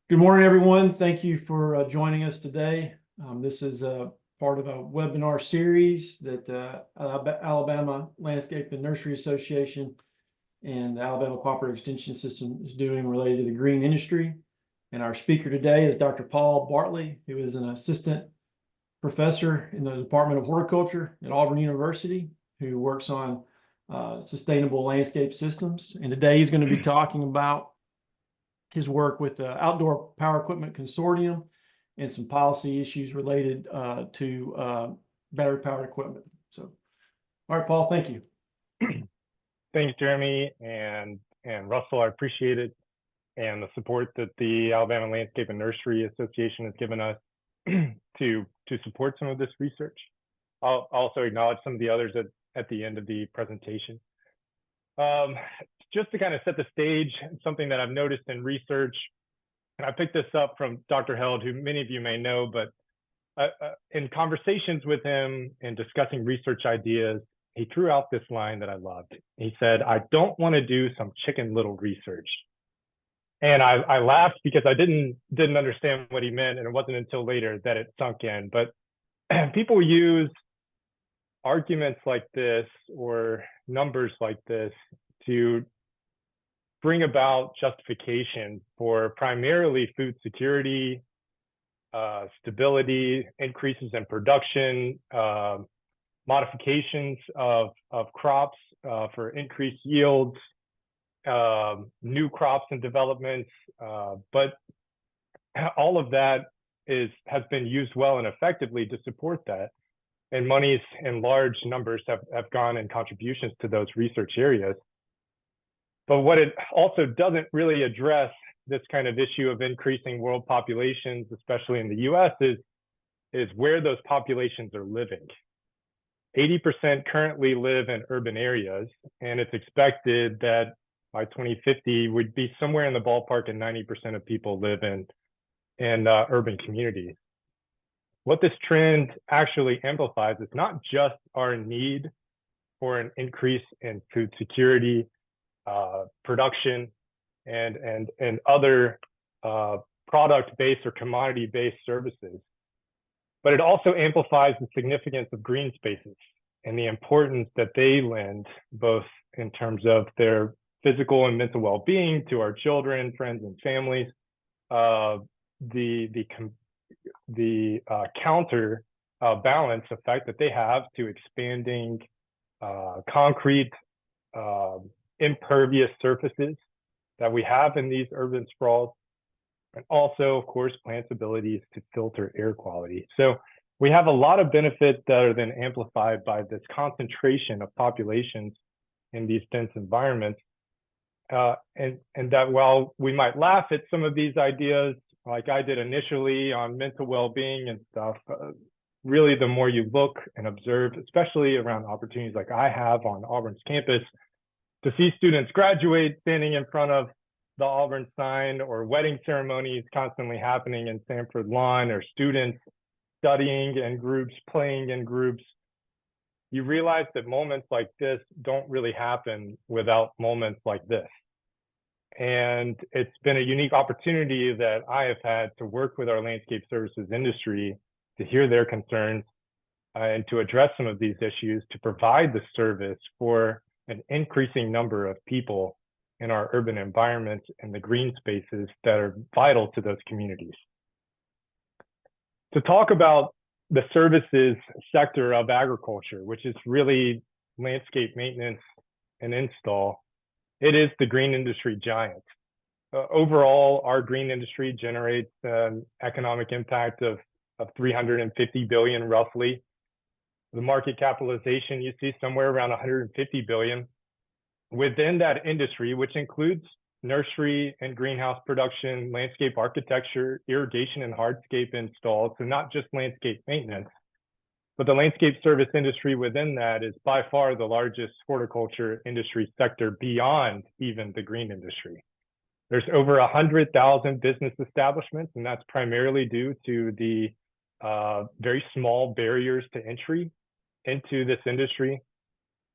Good morning, everyone. Thank you for joining us today. This is part of a webinar series that Alabama Landscape and Nursery Association and the Alabama Cooperative Extension System is doing related to the green industry. And our speaker today is Dr. Paul Bartley, who is an assistant professor in the Department of Horticulture at Auburn University, who works on sustainable landscape systems. And today he's going to be talking about his work with the Outdoor Power Equipment Consortium and some policy issues related to battery powered equipment. So, all right, Paul, thank you. Thanks, Jeremy and Russell. I appreciate it, and the support that the Alabama Landscape and Nursery Association has given us to support some of this research. I'll also acknowledge some of the others at the end of the presentation. Just to kind of set the stage, something that I've noticed in research, and I picked this up from Dr. Held, who many of you may know, but in conversations with him and discussing research ideas, he threw out this line that I loved. He said, "I don't want to do some Chicken Little research." And I laughed because I didn't understand what he meant, and it wasn't until later that it sunk in. But people use arguments like this or numbers like this to bring about justification for primarily food security, stability, increases in production, modifications of crops for increased yields, new crops and developments, but all of that has been used well and effectively to support that. And monies in large numbers have gone in contributions to those research areas. But what it also doesn't really address, this kind of issue of increasing world populations, especially in the US, is where those populations are living. 80% currently live in urban areas, and it's expected that by 2050 would be somewhere in the ballpark, and 90% of people live in urban communities. What this trend actually amplifies is not just our need for an increase in food security, production, and other product-based or commodity-based services, but it also amplifies the significance of green spaces and the importance that they lend, both in terms of their physical and mental well-being to our children, friends, and families. The counter balance effect that they have to expanding concrete impervious surfaces that we have in these urban sprawls, and also, of course, plants' abilities to filter air quality. So we have a lot of benefits that are then amplified by this concentration of populations in these dense environments. And that while we might laugh at some of these ideas, like I did initially on mental well-being and stuff, really the more you look and observe, especially around opportunities like I have on Auburn's campus, to see students graduate standing in front of the Auburn sign, or wedding ceremonies constantly happening in Sanford Lawn, or students studying in groups, playing in groups, you realize that moments like this don't really happen without moments like this. And it's been a unique opportunity that I have had to work with our landscape services industry to hear their concerns and to address some of these issues, to provide the service for an increasing number of people in our urban environments and the green spaces that are vital to those communities. To talk about the services sector of agriculture, which is really landscape maintenance and install, it is the green industry giant. Overall, our green industry generates an economic impact of 350 billion roughly. The market capitalization you see somewhere around 150 billion. Within that industry, which includes nursery and greenhouse production, landscape architecture, irrigation, and hardscape installs, so not just landscape maintenance, but the landscape service industry within that is by far the largest horticulture industry sector beyond even the green industry. There's over 100,000 business establishments, and that's primarily due to the very small barriers to entry into this industry.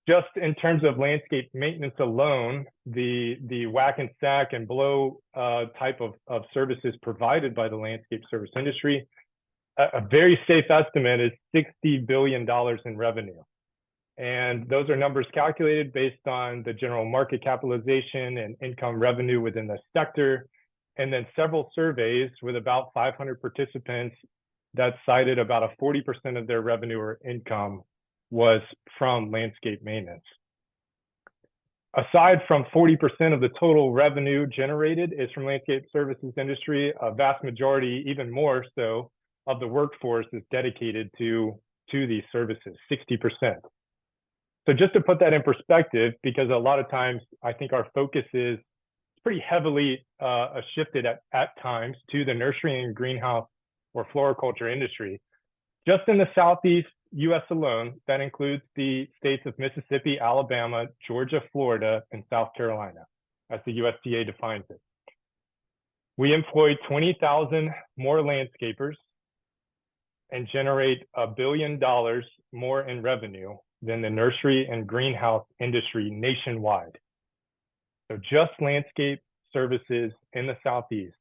Just in terms of landscape maintenance alone, the whack and stack and blow type of services provided by the landscape service industry, a very safe estimate is $60 billion in revenue. And those are numbers calculated based on the general market capitalization and income revenue within the sector. And then several surveys with about 500 participants that cited about a 40% of their revenue or income was from landscape maintenance. Aside from 40% of the total revenue generated is from landscape services industry, a vast majority, even more so, of the workforce is dedicated to these services, 60%. So just to put that in perspective, because a lot of times I think our focus is pretty heavily shifted at times to the nursery and greenhouse or floriculture industry. Just in the Southeast US alone, that includes the states of Mississippi, Alabama, Georgia, Florida, and South Carolina, as the USDA defines it. We employ 20,000 more landscapers and generate $1 billion more in revenue than the nursery and greenhouse industry nationwide. So just landscape services in the Southeast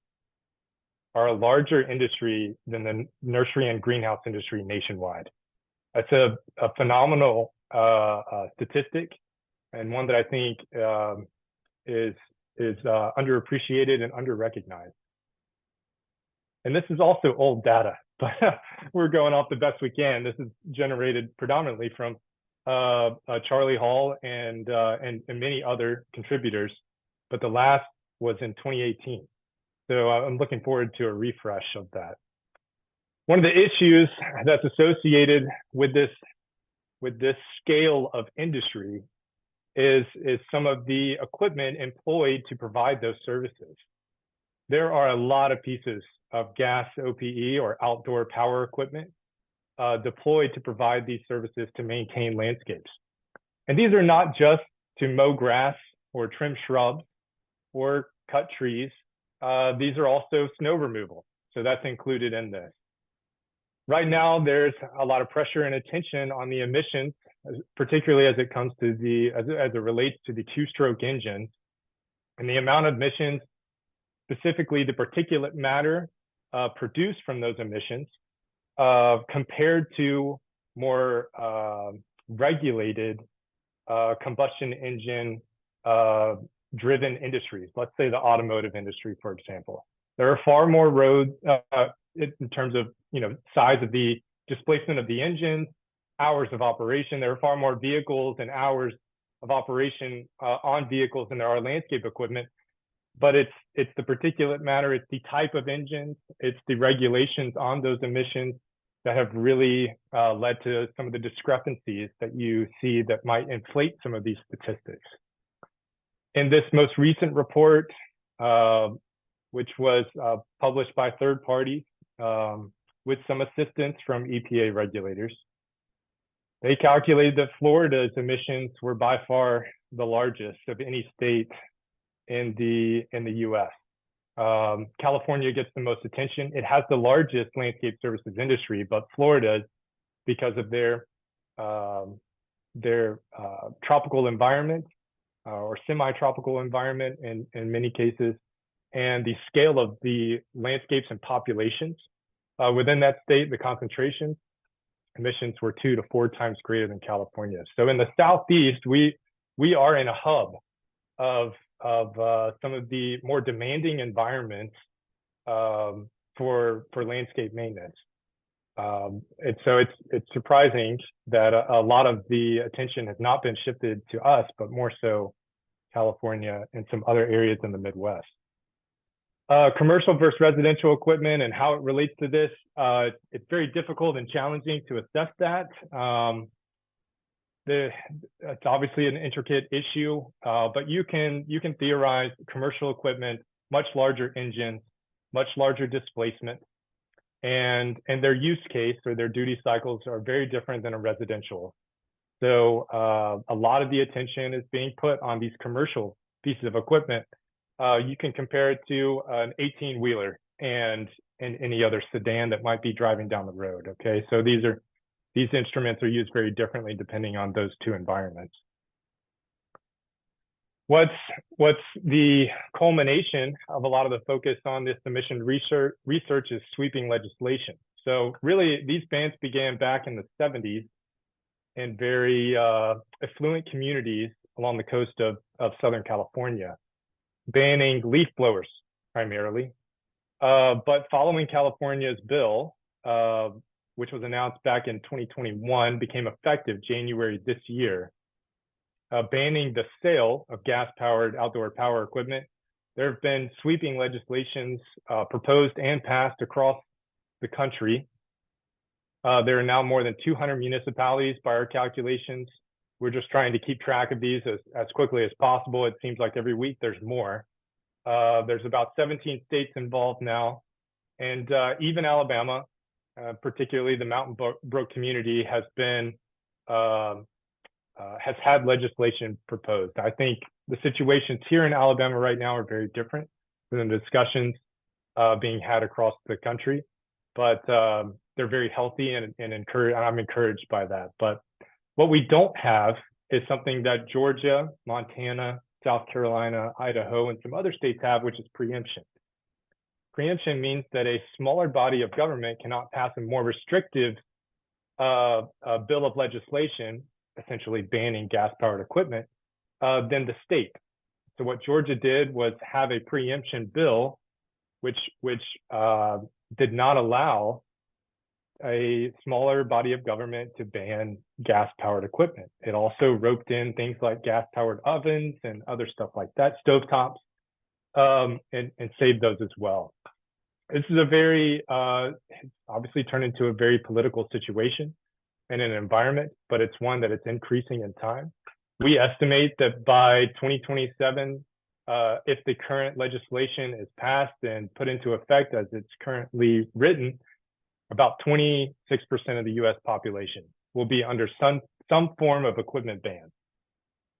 are a larger industry than the nursery and greenhouse industry nationwide. That's a phenomenal statistic, and one that I think is underappreciated and underrecognized. And this is also old data, but we're going off the best we can. This is generated predominantly from Charlie Hall and many other contributors, but the last was in 2018. So I'm looking forward to a refresh of that. One of the issues that's associated with this scale of industry is some of the equipment employed to provide those services. There are a lot of pieces of gas OPE or outdoor power equipment deployed to provide these services to maintain landscapes. And these are not just to mow grass or trim shrubs or cut trees. These are also snow removal. So that's included in this. Right now, there's a lot of pressure and attention on the emissions, particularly as it comes to as it relates to the two-stroke engines and the amount of emissions, specifically the particulate matter produced from those emissions, compared to more regulated combustion engine driven industries. Let's say the automotive industry, for example. There are far more roads in terms of size of the displacement of the engines, hours of operation. There are far more vehicles and hours of operation on vehicles than there are landscape equipment. But it's the particulate matter, it's the type of engines, it's the regulations on those emissions that have really led to some of the discrepancies that you see that might inflate some of these statistics. In this most recent report, which was published by third parties with some assistance from EPA regulators, they calculated that Florida's emissions were by far the largest of any state in the US. California gets the most attention. It has the largest landscape services industry, but Florida, because of their tropical environment or semi-tropical environment in many cases, and the scale of the landscapes and populations within that state, the concentrations, emissions were 2 to 4 times greater than California. So in the Southeast, we are in a hub of some of the more demanding environments for landscape maintenance. And so it's surprising that a lot of the attention has not been shifted to us, but more so California and some other areas in the Midwest. Commercial versus residential equipment and how it relates to this, it's very difficult and challenging to assess that. It's obviously an intricate issue, but you can theorize commercial equipment, much larger engines, much larger displacement, and their use case or their duty cycles are very different than a residential. So a lot of the attention is being put on these commercial pieces of equipment. You can compare it to an 18-wheeler and any other sedan that might be driving down the road. Okay, so these instruments are used very differently depending on those two environments. What's the culmination of a lot of the focus on this emission research is sweeping legislation. So really, these bans began back in the 70s in very affluent communities along the coast of Southern California, banning leaf blowers primarily. But following California's bill, which was announced back in 2021, became effective January this year, banning the sale of gas-powered outdoor power equipment. There have been sweeping legislations proposed and passed across the country. There are now more than 200 municipalities by our calculations. We're just trying to keep track of these as quickly as possible. It seems like every week there's more. There's about 17 states involved now. And even Alabama, particularly the Mountain Brook community, has had legislation proposed. I think the situations here in Alabama right now are very different than the discussions being had across the country, but they're very healthy and I'm encouraged by that. But what we don't have is something that Georgia, Montana, South Carolina, Idaho, and some other states have, which is preemption. Preemption means that a smaller body of government cannot pass a more restrictive bill of legislation, essentially banning gas-powered equipment, than the state. So what Georgia did was have a preemption bill, which did not allow a smaller body of government to ban gas-powered equipment. It also roped in things like gas-powered ovens and other stuff like that, stovetops, and saved those as well. This is a very, obviously turned into a very political situation and an environment, but it's one that it's increasing in time. We estimate that by 2027, if the current legislation is passed and put into effect as it's currently written, about 26% of the US population will be under some form of equipment ban.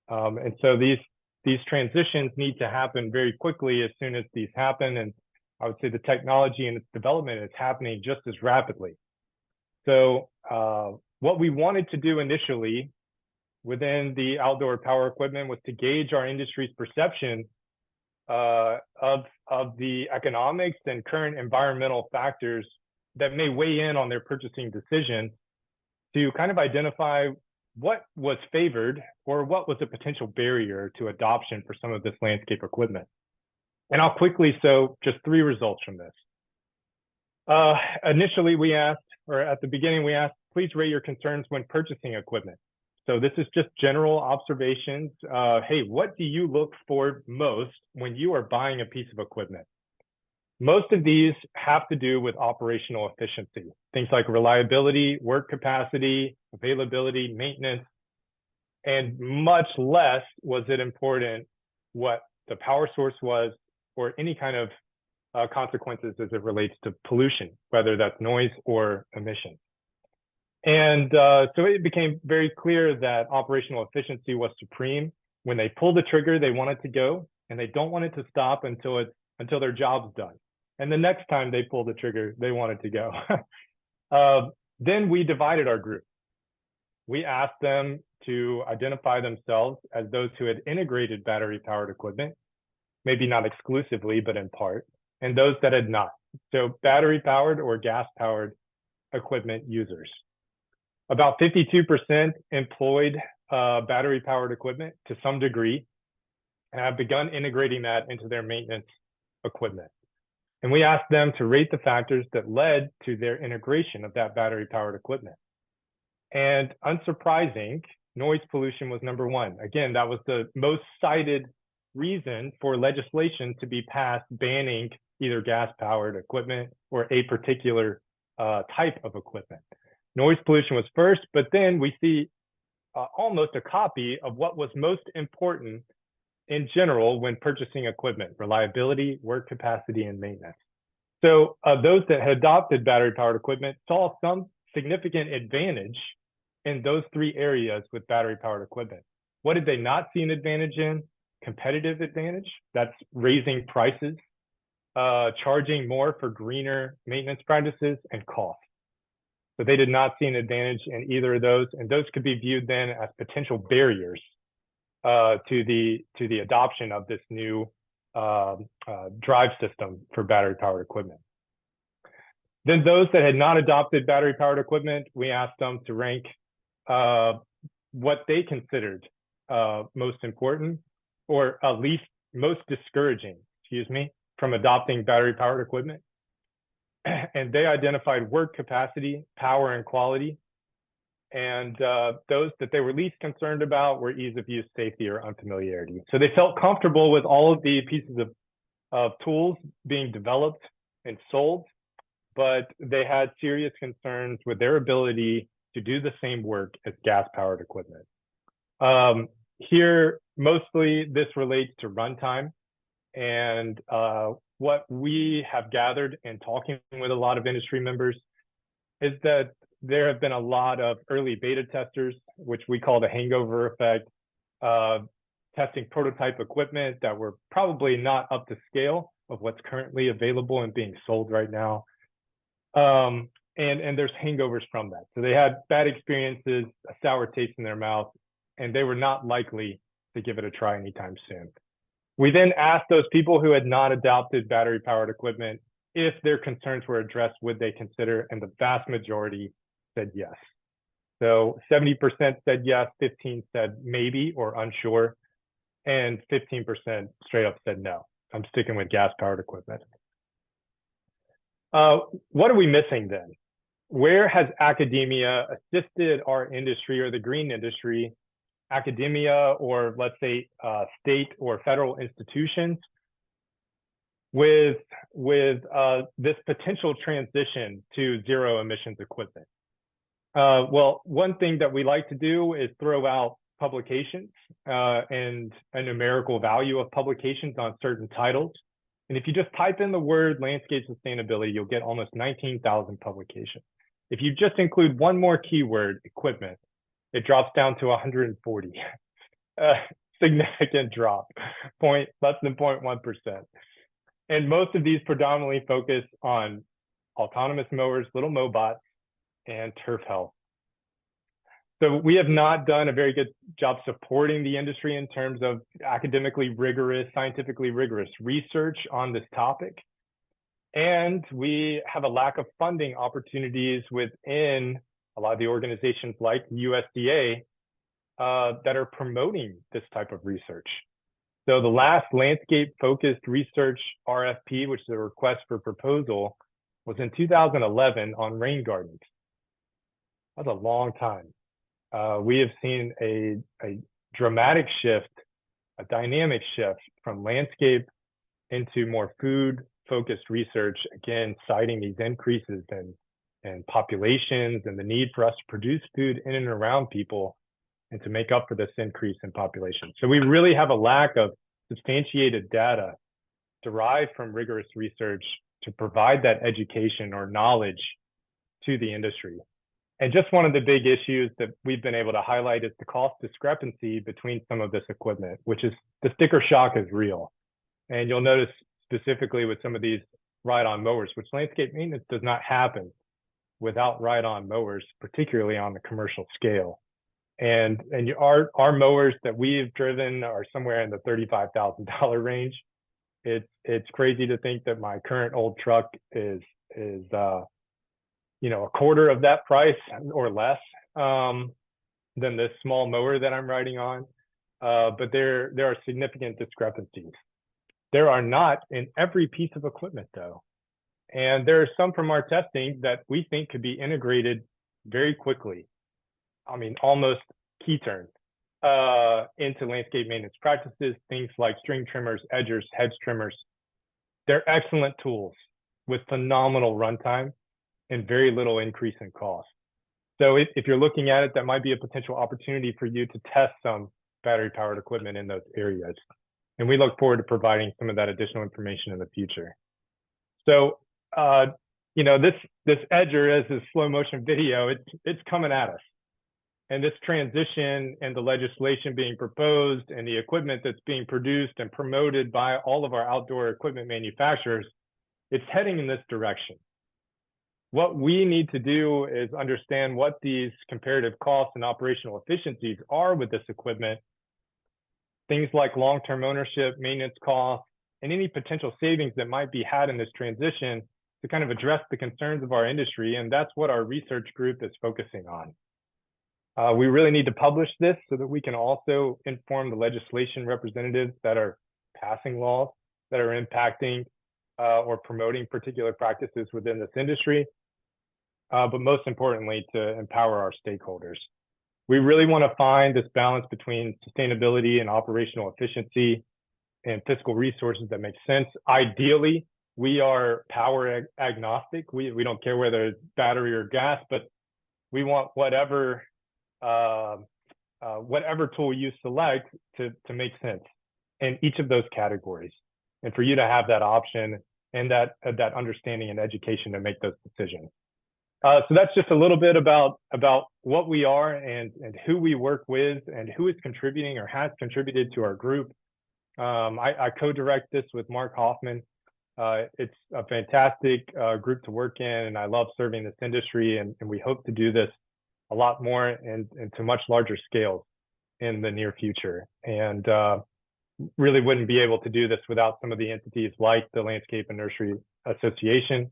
And so these transitions need to happen very quickly as soon as these happen. And I would say the technology and its development is happening just as rapidly. So what we wanted to do initially within the outdoor power equipment was to gauge our industry's perception of the economics and current environmental factors that may weigh in on their purchasing decision, to kind of identify what was favored or what was a potential barrier to adoption for some of this landscape equipment. And I'll quickly, so just 3 results from this. Initially, we asked, or at the beginning, we asked, please rate your concerns when purchasing equipment. So this is just general observations. Hey, what do you look for most when you are buying a piece of equipment? Most of these have to do with operational efficiency, things like reliability, work capacity, availability, maintenance, and much less was it important what the power source was or any kind of consequences as it relates to pollution, whether that's noise or emission. And so it became very clear that operational efficiency was supreme. When they pull the trigger, they want it to go, and they don't want it to stop until their job's done. And the next time they pull the trigger, they want it to go. Then we divided our group. We asked them to identify themselves as those who had integrated battery-powered equipment, maybe not exclusively, but in part, and those that had not. So battery-powered or gas-powered equipment users. About 52% employed battery-powered equipment to some degree and have begun integrating that into their maintenance equipment. And we asked them to rate the factors that led to their integration of that battery-powered equipment. And unsurprising, noise pollution was number 1. Again, that was the most cited reason for legislation to be passed banning either gas-powered equipment or a particular type of equipment. Noise pollution was first, but then we see almost a copy of what was most important in general when purchasing equipment: reliability, work capacity, and maintenance. So those that had adopted battery-powered equipment saw some significant advantage in those 3 areas with battery-powered equipment. What did they not see an advantage in? Competitive advantage. That's raising prices, charging more for greener maintenance practices, and cost. So they did not see an advantage in either of those, and those could be viewed then as potential barriers to the adoption of this new drive system for battery powered equipment. Then those that had not adopted battery powered equipment, we asked them to rank what they considered most important, or at least most discouraging, from adopting battery powered equipment. And they identified work capacity, power, and quality. And those that they were least concerned about were ease of use, safety, or unfamiliarity. So they felt comfortable with all of the pieces of tools being developed and sold, but they had serious concerns with their ability to do the same work as gas-powered equipment. Here, mostly this relates to runtime. And what we have gathered in talking with a lot of industry members is that there have been a lot of early beta testers, which we call the hangover effect, testing prototype equipment that were probably not up to scale of what's currently available and being sold right now. And there's hangovers from that. So they had bad experiences, a sour taste in their mouth, and they were not likely to give it a try anytime soon. We then asked those people who had not adopted battery powered equipment if their concerns were addressed, would they consider, and the vast majority said yes. So 70% said yes, 15% said maybe or unsure, and 15% straight up said no. I'm sticking with gas powered equipment. What are we missing then? Where has academia assisted our industry or the green industry, academia, or let's say state or federal institutions with this potential transition to zero emissions equipment? Well, one thing that we like to do is throw out publications and a numerical value of publications on certain titles. And if you just type in the word landscape sustainability, you'll get almost 19,000 publications. If you just include one more keyword, equipment, it drops down to 140. Significant drop, less than 0.1%. And most of these predominantly focus on autonomous mowers, little mobots, and turf health. So we have not done a very good job supporting the industry in terms of academically rigorous, scientifically rigorous research on this topic. And we have a lack of funding opportunities within a lot of the organizations like USDA that are promoting this type of research. So the last landscape-focused research RFP, which is a request for proposal, was in 2011 on rain gardens. That's a long time. We have seen a dramatic shift, a dynamic shift from landscape into more food-focused research, again, citing these increases in populations and the need for us to produce food in and around people and to make up for this increase in population. So we really have a lack of substantiated data derived from rigorous research to provide that education or knowledge to the industry. And just one of the big issues that we've been able to highlight is the cost discrepancy between some of this equipment, which is the sticker shock is real. And you'll notice specifically with some of these ride-on mowers, which landscape maintenance does not happen without ride-on mowers, particularly on the commercial scale. And our mowers that we've driven are somewhere in the $35,000 range. It's crazy to think that my current old truck is a quarter of that price or less than this small mower that I'm riding on. But there are significant discrepancies. There are not in every piece of equipment though. And there are some from our testing that we think could be integrated very quickly. I mean, almost key turn into landscape maintenance practices, things like string trimmers, edgers, hedge trimmers. They're excellent tools with phenomenal runtime and very little increase in cost. So if you're looking at it, that might be a potential opportunity for you to test some battery powered equipment in those areas. And we look forward to providing some of that additional information in the future. So, this edger as a slow motion video, it's coming at us. And this transition and the legislation being proposed and the equipment that's being produced and promoted by all of our outdoor equipment manufacturers, it's heading in this direction. What we need to do is understand what these comparative costs and operational efficiencies are with this equipment things like long-term ownership, maintenance costs, and any potential savings that might be had in this transition to kind of address the concerns of our industry. And that's what our research group is focusing on. We really need to publish this so that we can also inform the legislation representatives that are passing laws that are impacting or promoting particular practices within this industry, but most importantly, to empower our stakeholders. We really want to find this balance between sustainability and operational efficiency and fiscal resources that make sense. Ideally, we are power agnostic. We don't care whether it's battery or gas, but we want whatever tool you select to make sense in each of those categories, and for you to have that option and that understanding and education to make those decisions. So that's just a little bit about what we are and who we work with and who is contributing or has contributed to our group. I co-direct this with Mark Hoffman. It's a fantastic group to work in, and I love serving this industry, and we hope to do this a lot more and to much larger scales in the near future. And really wouldn't be able to do this without some of the entities like the Landscape and Nursery Association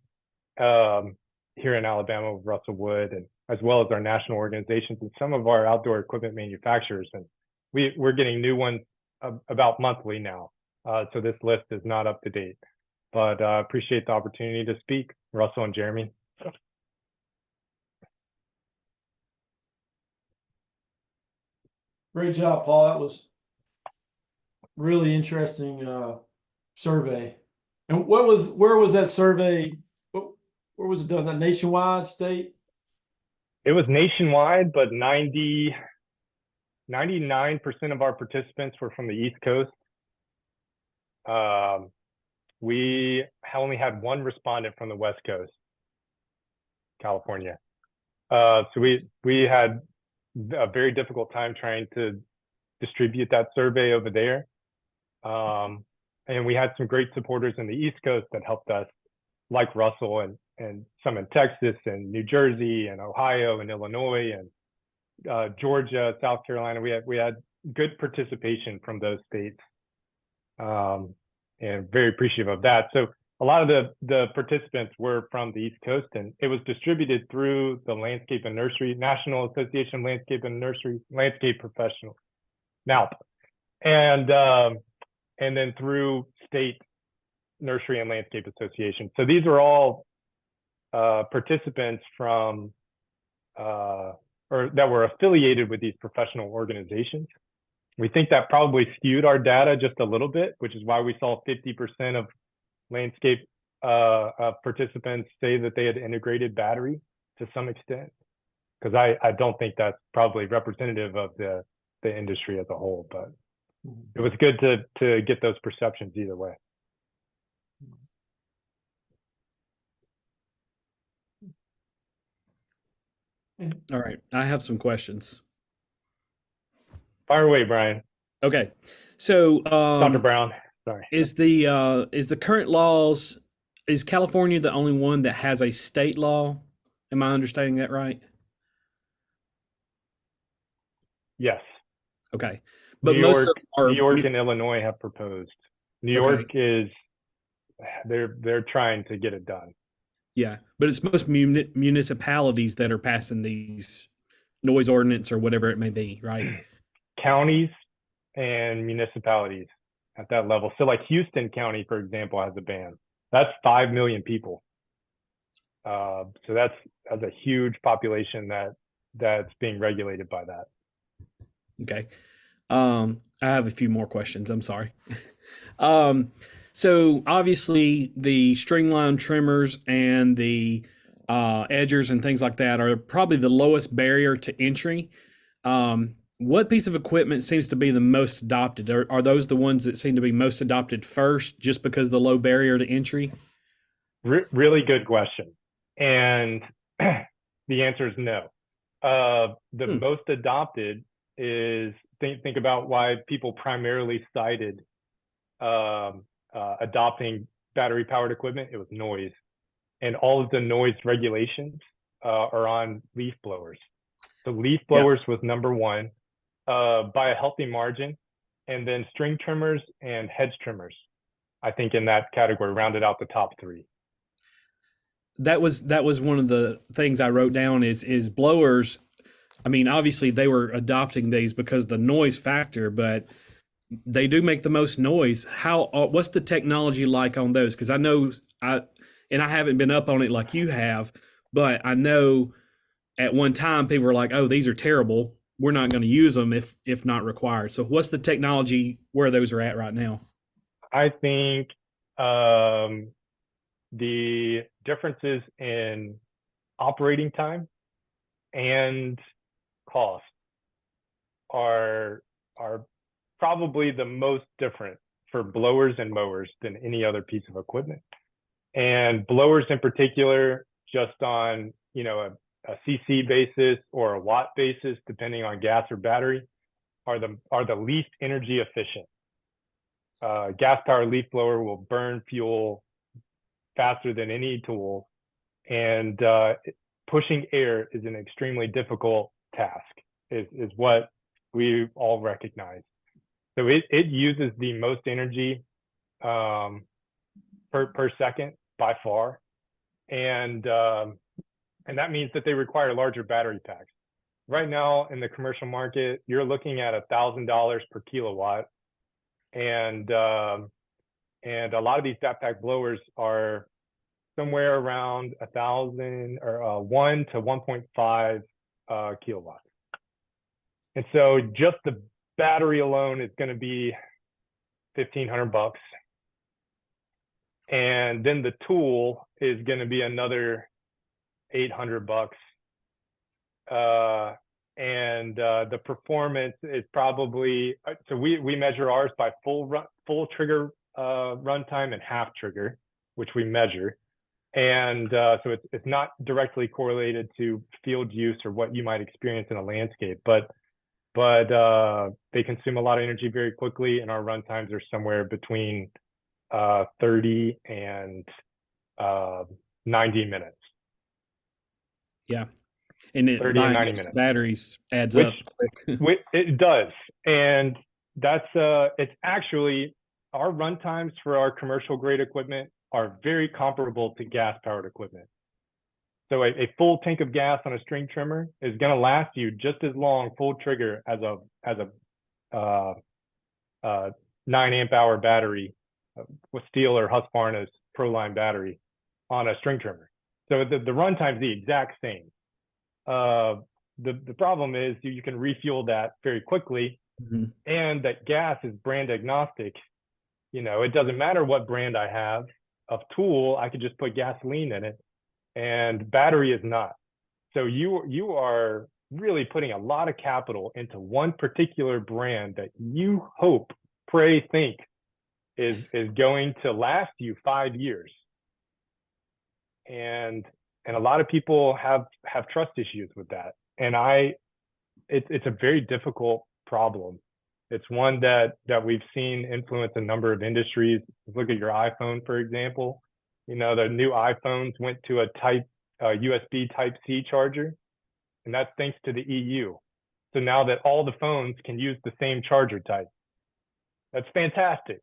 here in Alabama with Russell Wood, and as well as our national organizations and some of our outdoor equipment manufacturers. And we're getting new ones about monthly now. So this list is not up to date, but appreciate the opportunity to speak, Russell and Jeremy. Great job, Paul. That was really interesting survey. And where was that survey? Where was it done? Was that nationwide, state? It was nationwide, but 99% of our participants were from the East Coast. We only had one respondent from the West Coast, California. So we had a very difficult time trying to distribute that survey over there. And we had some great supporters in the East Coast that helped us, like Russell and some in Texas and New Jersey and Ohio and Illinois and Georgia, South Carolina. We had good participation from those states, and very appreciative of that. So a lot of the participants were from the East Coast, and it was distributed through the Landscape and Nursery, National Association of Landscape and Nursery, Landscape Professionals, NALP, and then through state Nursery and Landscape Association. So these are all participants from or that were affiliated with these professional organizations. We think that probably skewed our data just a little bit, which is why we saw 50% of landscape participants say that they had integrated battery to some extent, because I don't think that's probably representative of the industry as a whole, but it was good to get those perceptions either way. All right, I have some questions. Fire away, Brian. Okay, so Dr. Brown, sorry. Is the current laws, is California the only one that has a state law? Am I understanding that right? Yes. Okay, but New most York, of them are New York and Illinois have proposed. New York is they're trying to get it done. Yeah, but it's most municipalities that are passing these noise ordinance or whatever it may be, right? Counties and municipalities at that level. So like Houston County, for example, has a ban. That's 5 million people. So that's a huge population that's being regulated by that. Okay. I have a few more questions. I'm sorry. So obviously the stringline trimmers and the edgers and things like that are probably the lowest barrier to entry. What piece of equipment seems to be the most adopted? Are those the ones that seem to be most adopted first just because of the low barrier to entry? Really good question. And the answer is no. The most adopted is, think about why people primarily cited adopting battery powered equipment. It was noise, and all of the noise regulations are on leaf blowers. So leaf blowers was number one by a healthy margin, and then string trimmers and hedge trimmers. I think in that category rounded out the top three. That was one of the things I wrote down is blowers. I mean, obviously they were adopting these because of the noise factor, but they do make the most noise. How what's the technology like on those? Because I know I haven't been up on it like you have, but I know at one time people were like, "Oh, these are terrible. We're not going to use them if not required." So, what's the technology where those are at right now? I think the differences in operating time and cost are probably the most different for blowers and mowers than any other piece of equipment. And blowers in particular, just on a CC basis or a watt basis, depending on gas or battery, are the least energy efficient. Gas powered leaf blower will burn fuel faster than any tool, and pushing air is an extremely difficult task, is what we all recognize. So it uses the most energy per second by far, and that means that they require larger battery packs. Right now in the commercial market, you're looking at $1,000 per kilowatt, and a lot of these backpack blowers are somewhere around 1,000 or 1 to 1.5 kilowatts. And so just the battery alone is going to be $1,500, and then the tool is going to be another $800. And the performance is probably, so we measure ours by full trigger runtime and half trigger, which we measure. And so it's not directly correlated to field use or what you might experience in a landscape, but they consume a lot of energy very quickly, and our runtimes are somewhere between 30 and 90 minutes. Yeah, and 30 and 90 minutes. Batteries adds up quick. It does, and that's it's actually our runtimes for our commercial grade equipment are very comparable to gas powered equipment. So a full tank of gas on a string trimmer is going to last you just as long full trigger as a 9 amp hour battery with Steel or Husqvarna's ProLine battery on a string trimmer. So the runtime is the exact same. The problem is you can refuel that very quickly, and that gas is brand agnostic. It doesn't matter what brand I have of tool, I could just put gasoline in it, and battery is not. So you are really putting a lot of capital into one particular brand that you hope, pray, think is going to last you 5 years. And a lot of people have trust issues with that. And it's a very difficult problem. It's one that we've seen influence a number of industries. Look at your iPhone, for example. The new iPhones went to a USB Type-C charger, and that's thanks to the EU. So now that all the phones can use the same charger type, that's fantastic.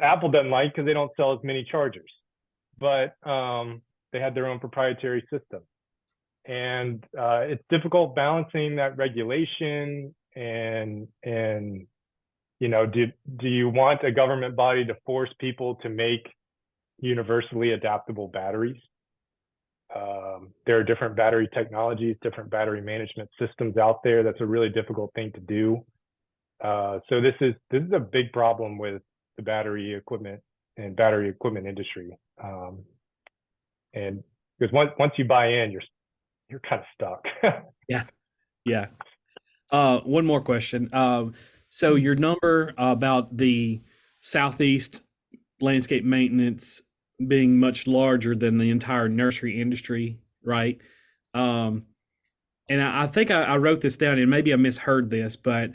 Apple doesn't like because they don't sell as many chargers, but they had their own proprietary system. And it's difficult balancing that regulation and do you want a government body to force people to make universally adaptable batteries? There are different battery technologies, different battery management systems out there. That's a really difficult thing to do. So this is a big problem with the battery equipment and battery equipment industry. And because once you buy in, you're kind of stuck. Yeah. One more question. So your number about the Southeast landscape maintenance being much larger than the entire nursery industry, right? And I think I wrote this down, and maybe I misheard this, but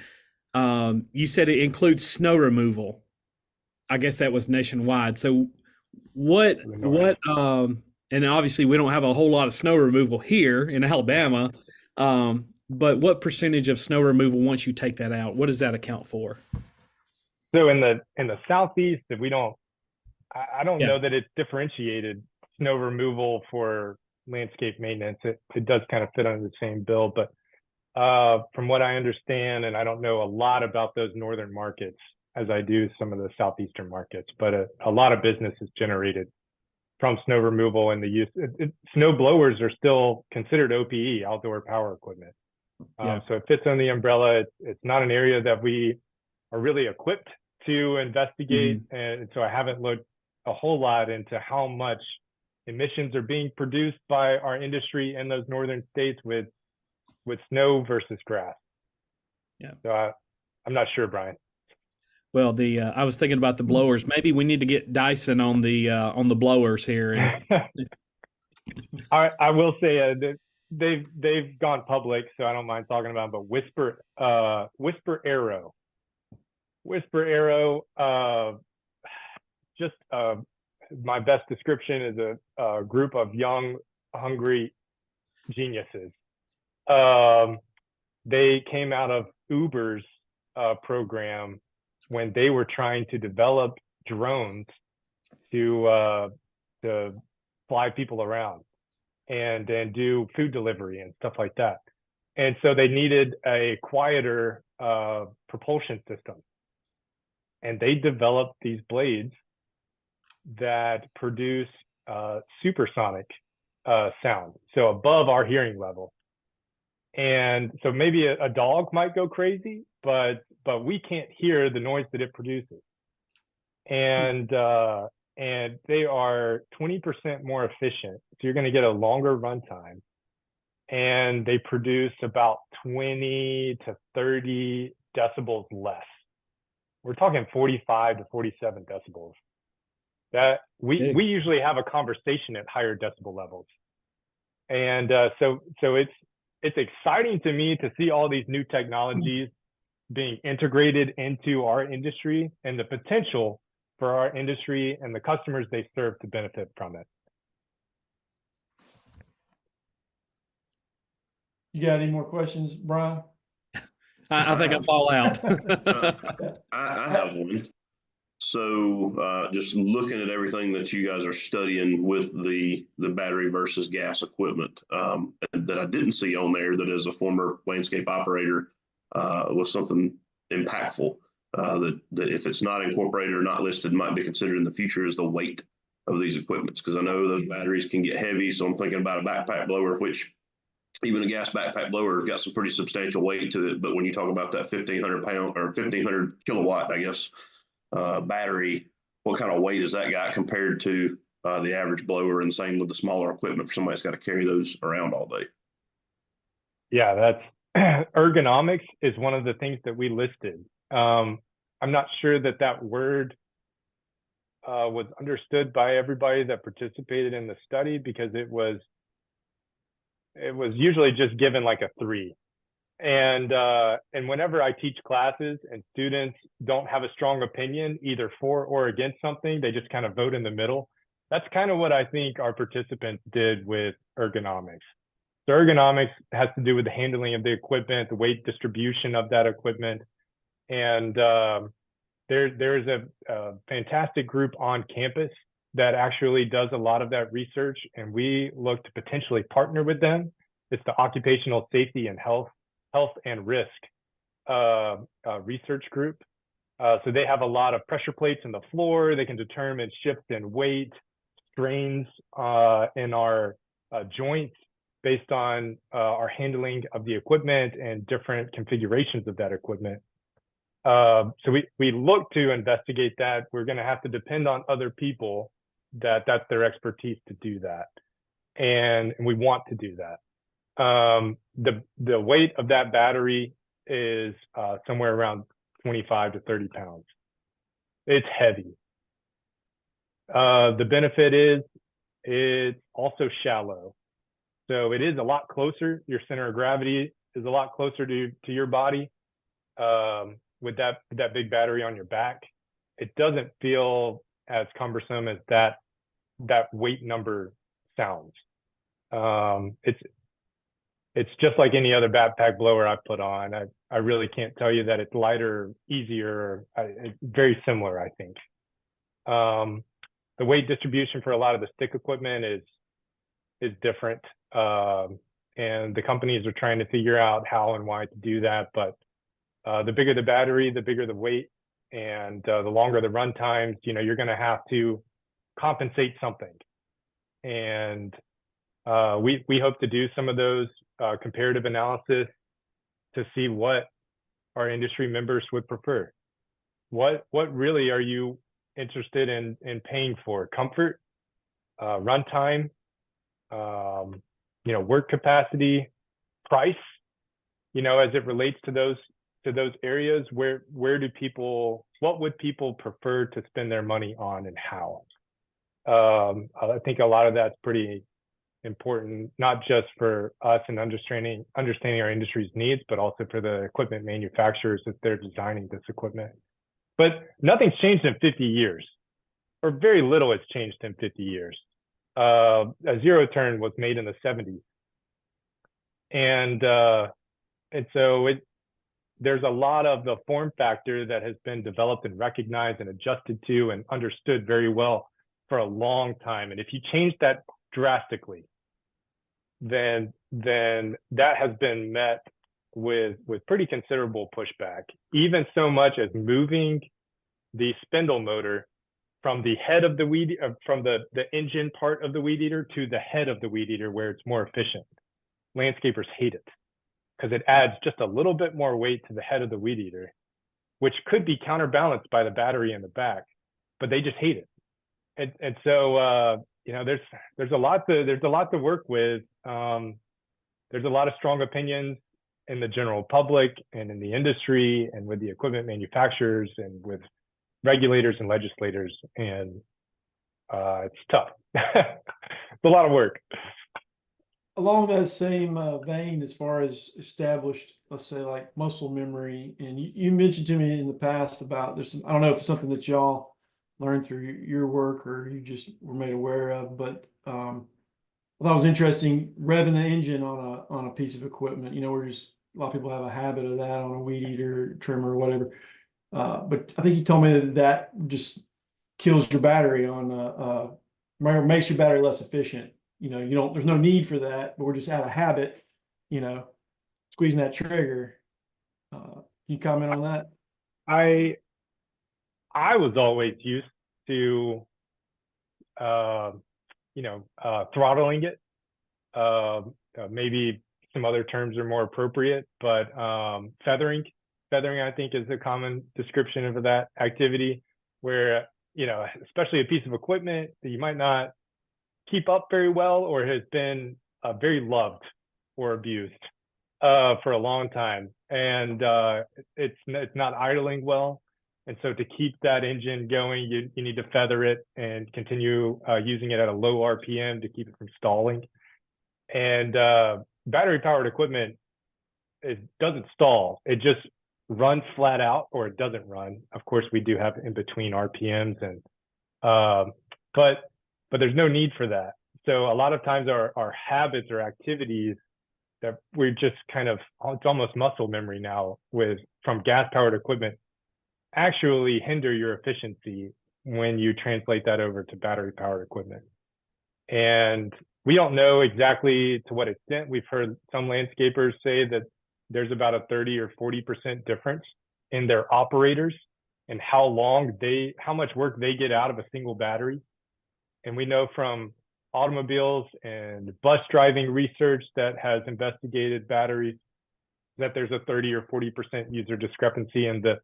you said it includes snow removal. I guess that was nationwide. So what and obviously we don't have a whole lot of snow removal here in Alabama. But what percentage of snow removal, once you take that out, what does that account for? So in the southeast, if we don't, I don't Yeah. know that it's differentiated snow removal for landscape maintenance. It does kind of fit under the same bill, but from what I understand, and I don't know a lot about those northern markets as I do some of the southeastern markets, but a lot of business is generated from snow removal and the use. Snow blowers are still considered OPE, outdoor power equipment. Yeah. So it fits on the umbrella. It's not an area that we are really equipped to investigate, and so I haven't looked a whole lot into how much emissions are being produced by our industry in those northern states with snow versus grass. Yeah. So I'm not sure, Brian. Well, I was thinking about the blowers. Maybe we need to get Dyson on the blowers here. And I will say that they've gone public, so I don't mind talking about them, but Whisper Arrow, just my best description is a group of young, hungry geniuses. They came out of Uber's program when they were trying to develop drones to fly people around and do food delivery and stuff like that. And so they needed a quieter propulsion system. And they developed these blades that produce supersonic sound, so above our hearing level. And so maybe a dog might go crazy, but we can't hear the noise that it produces. And they are 20% more efficient. So you're going to get a longer runtime. And they produce about 20 to 30 decibels less. We're talking 45 to 47 decibels. That we usually have a conversation at higher decibel levels. And so it's exciting to me to see all these new technologies being integrated into our industry and the potential for our industry and the customers they serve to benefit from it. You got any more questions, Brian? I think I fall out. I have one. So just looking at everything that you guys are studying with the battery versus gas equipment that I didn't see on there, that as a former landscape operator was something impactful that if it's not incorporated or not listed might be considered in the future, is the weight of these equipments. Because I know those batteries can get heavy. So I'm thinking about a backpack blower, which even a gas backpack blower has got some pretty substantial weight to it. But when you talk about that 1,500 pound or 1,500 kilowatt, I guess, battery, what kind of weight has that got compared to the average blower? And same with the smaller equipment for somebody that's got to carry those around all day. Yeah, that's ergonomics is one of the things that we listed. I'm not sure that word was understood by everybody that participated in the study, because it was usually just given like a 3. And whenever I teach classes and students don't have a strong opinion either for or against something, they just kind of vote in the middle. That's kind of what I think our participants did with ergonomics. So ergonomics has to do with the handling of the equipment, the weight distribution of that equipment. And there's a fantastic group on campus that actually does a lot of that research, and we look to potentially partner with them. It's the Occupational Safety and Health and Risk research group. So they have a lot of pressure plates in the floor. They can determine shifts in weight, strains in our joints based on our handling of the equipment and different configurations of that equipment. So we look to investigate that. We're going to have to depend on other people that's their expertise to do that. And we want to do that. The weight of that battery is somewhere around 25 to 30 pounds. It's heavy. The benefit is it's also shallow. So it is a lot closer. Your center of gravity is a lot closer to your body with that big battery on your back. It doesn't feel as cumbersome as that weight number sounds. It's just like any other backpack blower I've put on. I really can't tell you that it's lighter, easier. It's very similar, I think. The weight distribution for a lot of the stick equipment is different, and the companies are trying to figure out how and why to do that. But the bigger the battery, the bigger the weight, and the longer the run times. You're going to have to compensate something, and we hope to do some of those comparative analysis to see what our industry members would prefer. What really are you interested in paying for? Comfort, runtime, work capacity, price, as it relates to those areas. What would people prefer to spend their money on, and how? I think a lot of that's pretty important, not just for us and understanding our industry's needs, but also for the equipment manufacturers as they're designing this equipment. But nothing's changed in 50 years, or very little has changed in 50 years. A zero turn was made in the 70s. And so there's a lot of the form factor that has been developed and recognized and adjusted to and understood very well for a long time. And if you change that drastically, then that has been met with pretty considerable pushback, even so much as moving the spindle motor from the head of the from the engine part of the weed eater to the head of the weed eater, where it's more efficient. Landscapers hate it because it adds just a little bit more weight to the head of the weed eater, which could be counterbalanced by the battery in the back, but they just hate it. And so there's a lot to work with. There's a lot of strong opinions in the general public and in the industry and with the equipment manufacturers and with regulators and legislators, and it's tough. It's a lot of work. Along that same vein, as far as established, let's say, like muscle memory, and you mentioned to me in the past about I don't know if it's something that y'all learned through your work or you just were made aware of, but I thought it was interesting revving the engine on a piece of equipment. We're just, a lot of people have a habit of that on a weed eater, trimmer, or whatever. But I think you told me that just kills your battery makes your battery less efficient. There's no need for that, but we're just out of habit, squeezing that trigger. Can you comment on that? I was always used to, throttling it. Maybe some other terms are more appropriate, but feathering, I think, is a common description of that activity, where, especially a piece of equipment that you might not keep up very well or has been very loved or abused for a long time, and it's not idling well. And so to keep that engine going, you need to feather it and continue using it at a low RPM to keep it from stalling. And battery powered equipment, it doesn't stall. It just runs flat out, or it doesn't run. Of course, we do have in between RPMs, and but there's no need for that. So a lot of times our habits or activities that we're just it's almost muscle memory now from gas powered equipment actually hinder your efficiency when you translate that over to battery powered equipment. And we don't know exactly to what extent. We've heard some landscapers say that there's about a 30 or 40% difference in their operators and how much work they get out of a single battery. And we know from automobiles and bus driving research that has investigated batteries that there's a 30 or 40% user discrepancy in the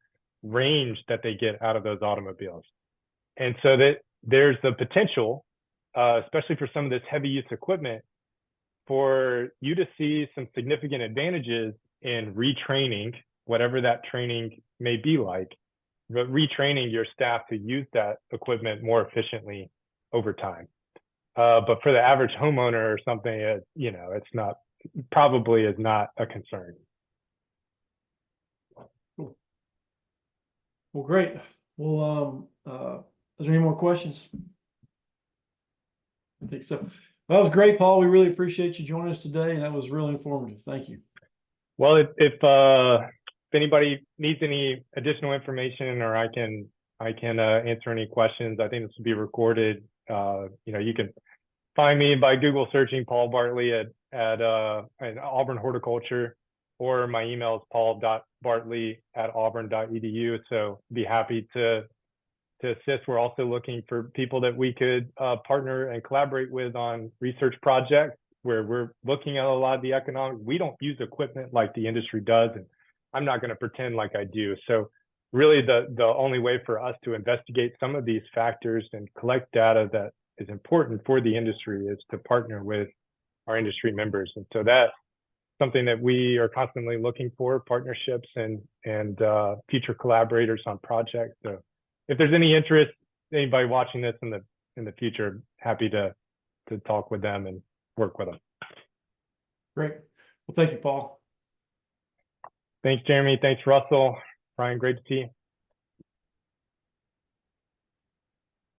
range that they get out of those automobiles. And so that there's the potential, especially for some of this heavy use equipment, for you to see some significant advantages in retraining, whatever that training may be like, but retraining your staff to use that equipment more efficiently over time. But for the average homeowner or something, it's not, probably is not a concern. Cool. Well, great. Well, is there any more questions? I think so. Well, that was great, Paul. We really appreciate you joining us today. That was really informative. Thank you. Well, if anybody needs any additional information, or I can answer any questions, I think this will be recorded. You can find me by Google searching Paul Bartley at Auburn Horticulture, or my email is paul.bartley@auburn.edu. So be happy to assist. We're also looking for people that we could partner and collaborate with on research projects where we're looking at a lot of the economics. We don't use equipment like the industry does, and I'm not going to pretend like I do. So really the only way for us to investigate some of these factors and collect data that is important for the industry is to partner with our industry members. And so that's something that we are constantly looking for, partnerships and future collaborators on projects. So if there's any interest, anybody watching this in the future, happy to talk with them and work with them. Great. Well, thank you, Paul. Thanks, Jeremy. Thanks, Russell. Brian, great to see you.